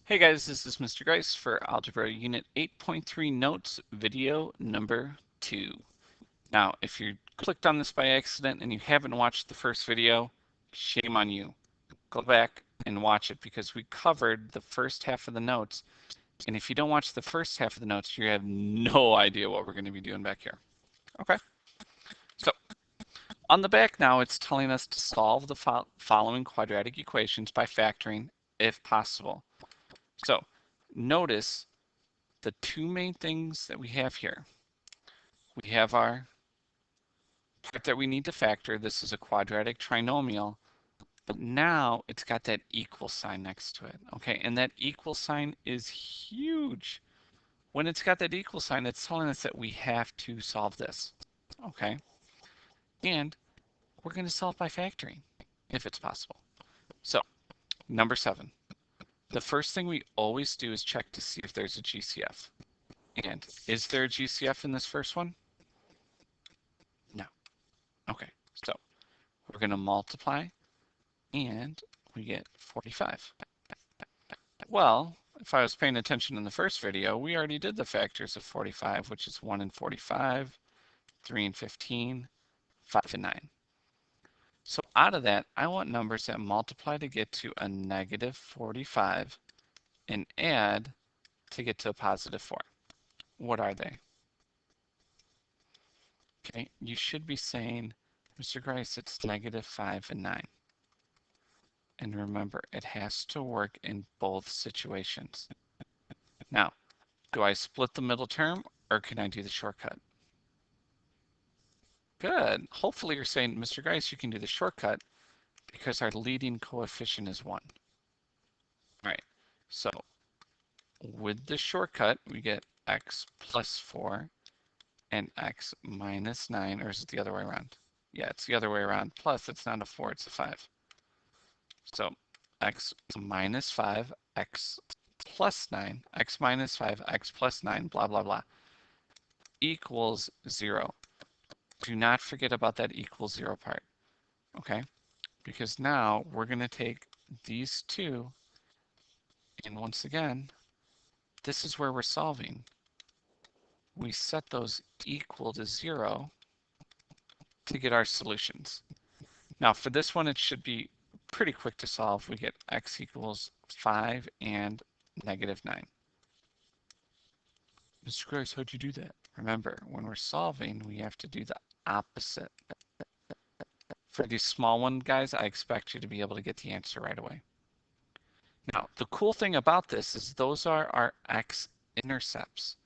Hey guys, this is Mr. Grice for Algebra Unit 8.3 Notes, video number 2. Now, if you clicked on this by accident and you haven't watched the first video, shame on you. Go back and watch it because we covered the first half of the notes. And if you don't watch the first half of the notes, you have no idea what we're going to be doing back here. Okay? So, on the back now, it's telling us to solve the following quadratic equations by factoring if possible. So, notice the two main things that we have here. We have our part that we need to factor. This is a quadratic trinomial, but now it's got that equal sign next to it. Okay, and that equal sign is huge. When it's got that equal sign, it's telling us that we have to solve this. Okay, and we're going to solve by factoring if it's possible. So, number 7. The first thing we always do is check to see if there's a GCF. And is there a GCF in this first one? No. Okay, so we're going to multiply and we get 45. Well, if I was paying attention in the first video, we already did the factors of 45, which is 1 and 45, 3 and 15, 5 and 9. So out of that, I want numbers that multiply to get to a negative 45 and add to get to a positive 4. What are they? Okay, you should be saying, Mr. Grice, it's negative 5 and 9. And remember, it has to work in both situations. Now, do I split the middle term or can I do the shortcut? Good. Hopefully you're saying, Mr. Grice, you can do the shortcut because our leading coefficient is 1. All right, so with the shortcut, we get x plus 4 and x minus 9, or is it the other way around? Yeah, it's the other way around. Plus, it's not a 4, it's a 5. So x minus 5, x plus 9, x minus 5, x plus 9, blah, blah, blah, equals 0. Do not forget about that equals 0 part, okay? Because now we're going to take these two, and once again, this is where we're solving. We set those equal to 0 to get our solutions. Now for this one, it should be pretty quick to solve. We get x equals 5 and negative 9. Mr. Grice, how'd you do that? Remember, when we're solving, we have to do the opposite. For these small one guys, I expect you to be able to get the answer right away. Now, the cool thing about this is those are our x-intercepts.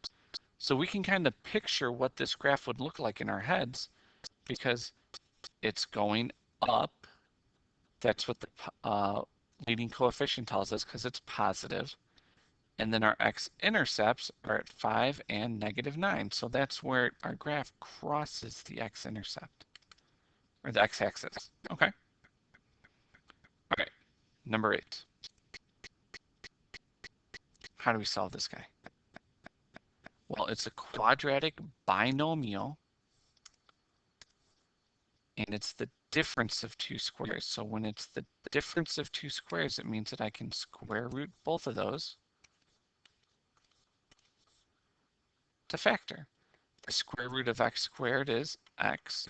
So we can kind of picture what this graph would look like in our heads because it's going up. That's what the leading coefficient tells us because it's positive. And then our x-intercepts are at 5 and negative 9. So that's where our graph crosses the x-intercept, or the x-axis. Okay? All right, number 8. How do we solve this guy? Well, it's a quadratic binomial, and it's the difference of two squares. So when it's the difference of two squares, it means that I can square root both of those to factor. The square root of x squared is x.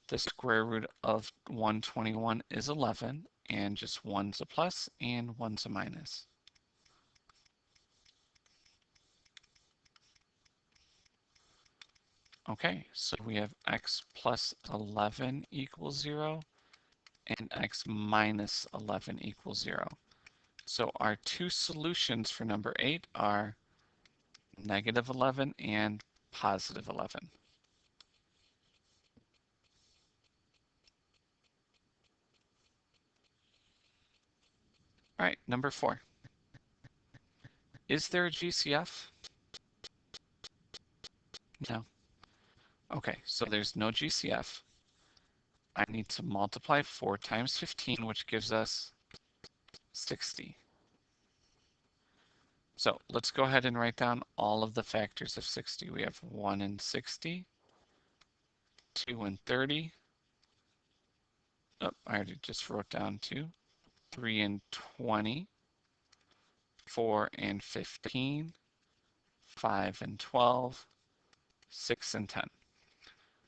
The square root of 121 is 11, and just one's a plus and one's a minus. Okay, so we have x plus 11 equals 0 and x minus 11 equals 0. So our two solutions for number 8 are negative 11 and positive 11. All right, number 4. Is there a GCF? No. Okay, so there's no GCF. I need to multiply 4 times 15, which gives us 60. So let's go ahead and write down all of the factors of 60. We have 1 and 60, 2 and 30. Oh, I already just wrote down 2. 3 and 20, 4 and 15, 5 and 12, 6 and 10.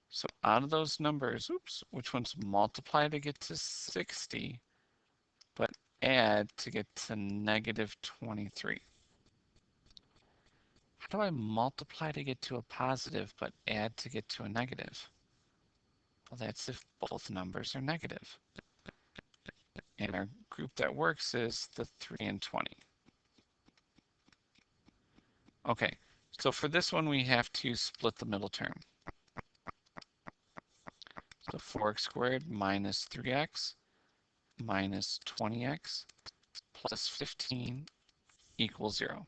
So out of those numbers, oops, which ones multiply to get to 60, but add to get to negative 23? How do I multiply to get to a positive, but add to get to a negative? Well, that's if both numbers are negative. And our group that works is the 3 and 20. Okay, so for this one, we have to split the middle term. So 4x squared minus 3x minus 20x plus 15 equals 0.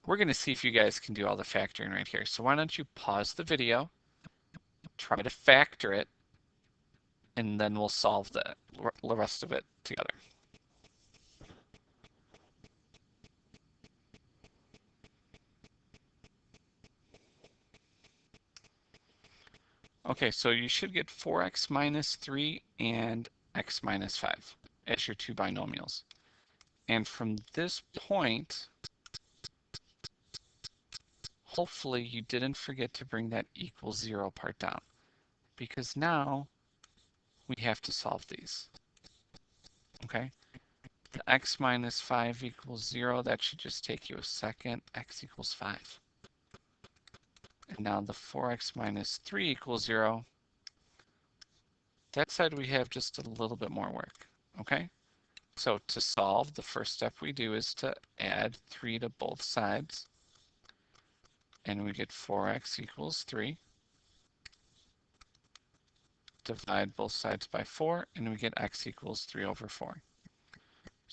We're going to see if you guys can do all the factoring right here. So why don't you pause the video, try to factor it, and then we'll solve the rest of it together. Okay, so you should get 4x minus 3 and x minus 5 as your two binomials. And from this point, hopefully you didn't forget to bring that equals 0 part down, because now we have to solve these. Okay, the x minus 5 equals 0, that should just take you a second. X equals 5. And now the 4x minus 3 equals 0. That side we have just a little bit more work. Okay, so to solve, the first step we do is to add 3 to both sides. And we get 4x equals 3. Divide both sides by 4, and we get x equals 3 over 4.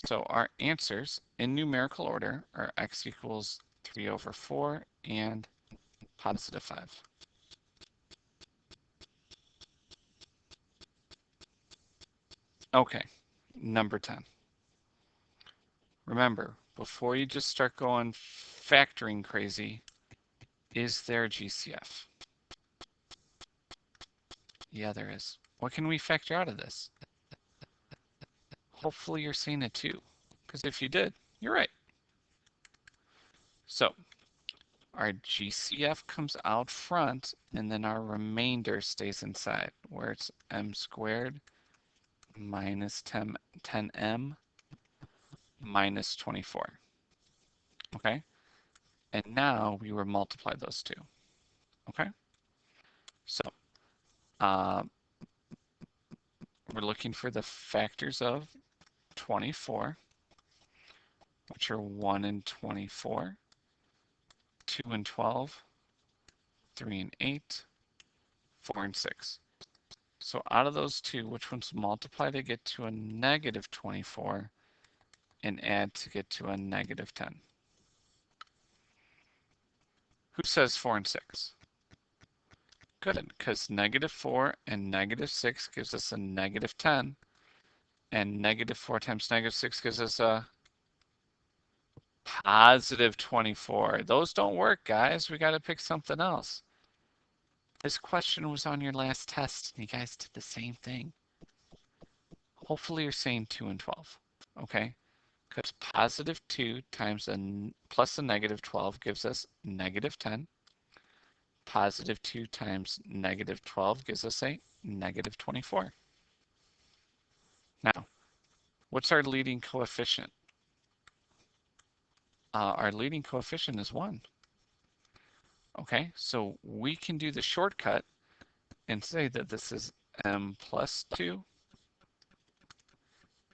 So our answers in numerical order are x equals 3 over 4 and positive 5. Okay, number 10. Remember, before you just start going factoring crazy, is there a GCF? Yeah, there is. What can we factor out of this? Hopefully you're seeing a 2, because if you did, you're right. So our GCF comes out front, and then our remainder stays inside, where it's m squared minus 10m minus 24. Okay? And now we will multiply those two. Okay? So we're looking for the factors of 24, which are 1 and 24, 2 and 12, 3 and 8, 4 and 6. So out of those two, which ones multiply to get to a negative 24 and add to get to a negative 10? Who says 4 and 6? Good, because negative 4 and negative 6 gives us a negative 10, and negative 4 times negative 6 gives us a positive 24. Those don't work, guys. We got to pick something else. This question was on your last test, and you guys did the same thing. Hopefully you're saying 2 and 12, okay? Because positive 2 times plus a negative 12 gives us negative 10. Positive 2 times negative 12 gives us a negative 24. Now, what's our leading coefficient? Our leading coefficient is 1. Okay, so we can do the shortcut and say that this is m plus 2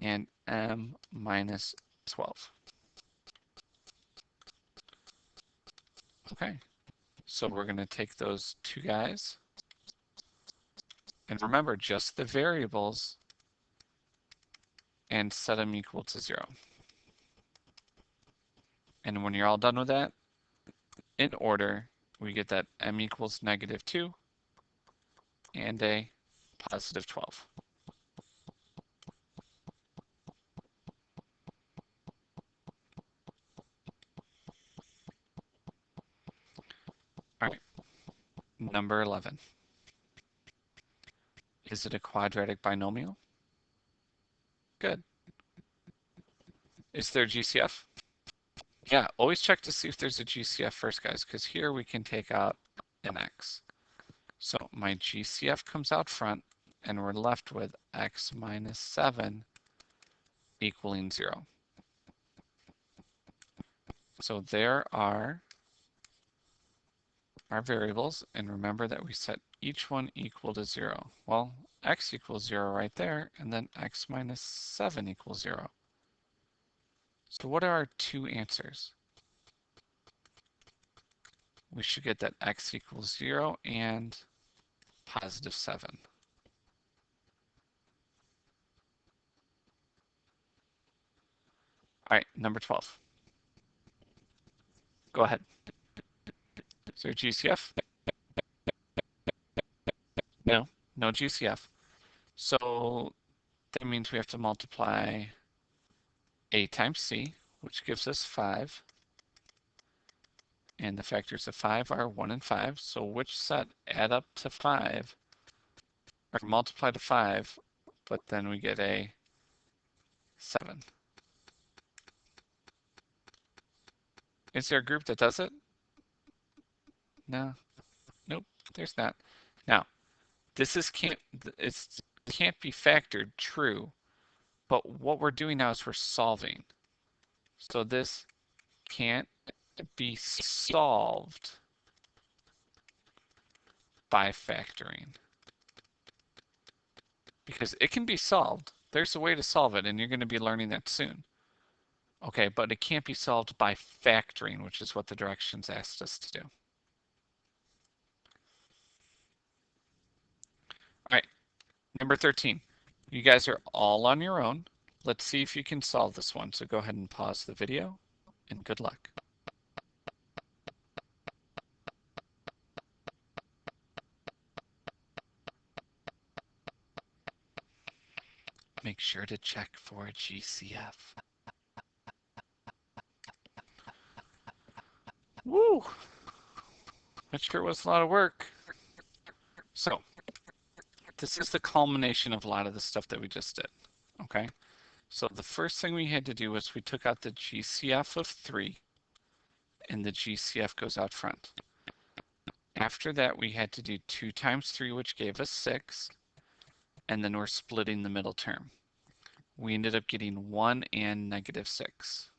and m minus 12. Okay, so we're going to take those two guys, and remember just the variables, and set them equal to 0. And when you're all done with that, in order, we get that m equals negative 2 and a positive 12. All right, number 11. Is it a quadratic binomial? Good. Is there a GCF? Yeah, always check to see if there's a GCF first, guys, because here we can take out an x. So my GCF comes out front, and we're left with x minus 7 equaling 0. So there are our variables, and remember that we set each one equal to 0. Well, x equals 0 right there, and then x minus 7 equals 0. So what are our two answers? We should get that x equals 0 and positive 7. All right, number 12. Go ahead. Is there a GCF? No, no GCF. So that means we have to multiply a times c, which gives us 5. And the factors of 5 are 1 and 5. So which set add up to 5, or multiply to 5, but then we get a 7? Is there a group that does it? No. Nope, there's not. Now, this can't be factored, true, but what we're doing now is we're solving. So this can't be solved by factoring. Because it can be solved. There's a way to solve it, and you're going to be learning that soon. Okay, but it can't be solved by factoring, which is what the directions asked us to do. All right, number 13. You guys are all on your own. Let's see if you can solve this one. So go ahead and pause the video, and good luck. Make sure to check for a GCF. Woo! That sure was a lot of work. So, this is the culmination of a lot of the stuff that we just did, okay? So the first thing we had to do was we took out the GCF of 3, and the GCF goes out front. After that, we had to do 2 times 3, which gave us 6, and then we're splitting the middle term. We ended up getting 1 and negative 6.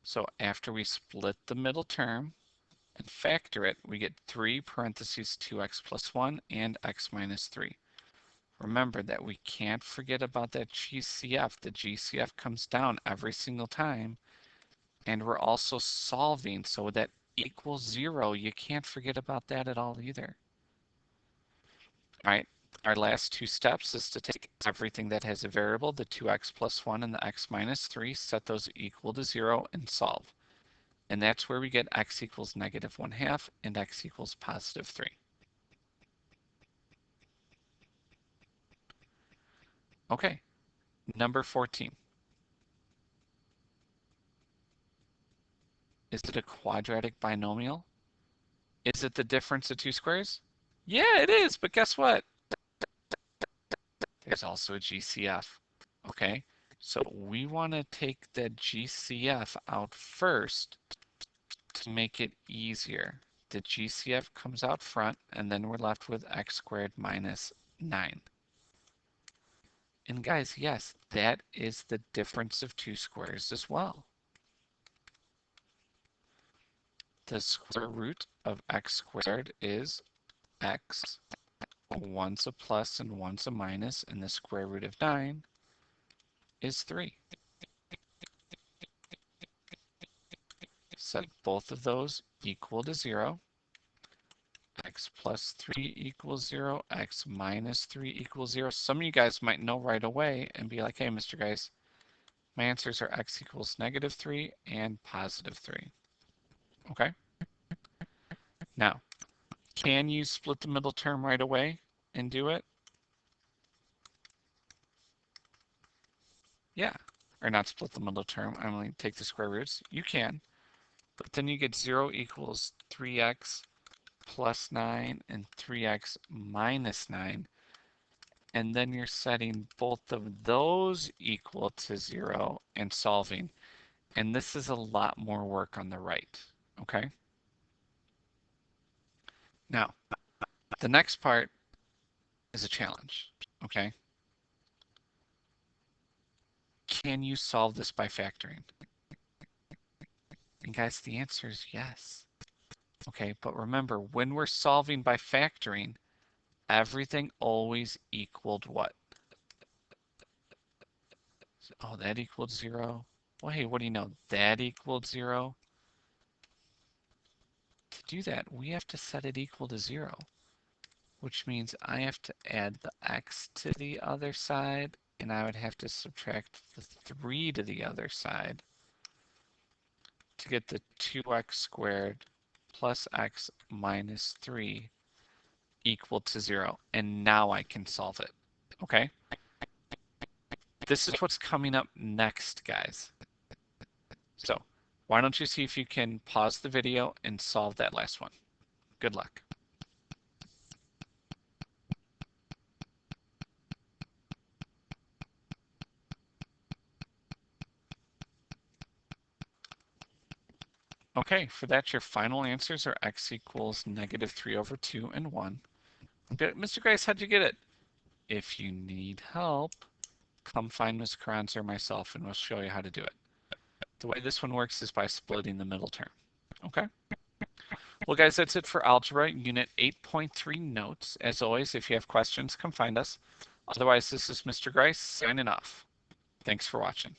So after we split the middle term and factor it, we get 3 parentheses 2x plus 1 and x minus 3. Remember that we can't forget about that GCF. The GCF comes down every single time. And we're also solving, so that equals 0. You can't forget about that at all either. All right, our last 2 steps is to take everything that has a variable, the 2x plus 1 and the x minus 3, set those equal to 0 and solve. And that's where we get x equals negative 1/2 and x equals positive 3. Okay, number 14. Is it a quadratic binomial? Is it the difference of 2 squares? Yeah, it is, but guess what? There's also a GCF. Okay, so we want to take the GCF out first to make it easier. The GCF comes out front, and then we're left with x squared minus 9. And guys, yes, that is the difference of 2 squares as well. The square root of x squared is x. One's a plus and one's a minus, and the square root of 9 is 3. Set both of those equal to 0. X plus 3 equals 0. X minus 3 equals 0. Some of you guys might know right away and be like, hey, Mr. Grice, my answers are x equals negative 3 and positive 3. Okay? Now, can you split the middle term right away and do it? Yeah. Or not split the middle term. I'm going to take the square roots. You can. But then you get 0 equals 3x plus 9 and 3x minus 9. and then you're setting both of those equal to 0 and solving. And this is a lot more work on the right, okay? Now, the next part is a challenge, okay? Can you solve this by factoring? And guys, the answer is yes. Okay, but remember, when we're solving by factoring, everything always equaled what? Oh, that equaled 0. Well, hey, what do you know? That equaled 0. To do that, we have to set it equal to 0, which means I have to add the x to the other side, and I would have to subtract the 3 to the other side to get the 2x squared plus x minus 3 equal to 0. And now I can solve it, okay? This is what's coming up next, guys. So why don't you see if you can pause the video and solve that last one. Good luck. Okay, for that, your final answers are x equals -3/2 and 1. Mr. Grice, how'd you get it? If you need help, come find Ms. Carranza or myself and we'll show you how to do it. The way this one works is by splitting the middle term. Okay? Well, guys, that's it for Algebra Unit 8.3 notes. As always, if you have questions, come find us. Otherwise, this is Mr. Grice signing off. Thanks for watching.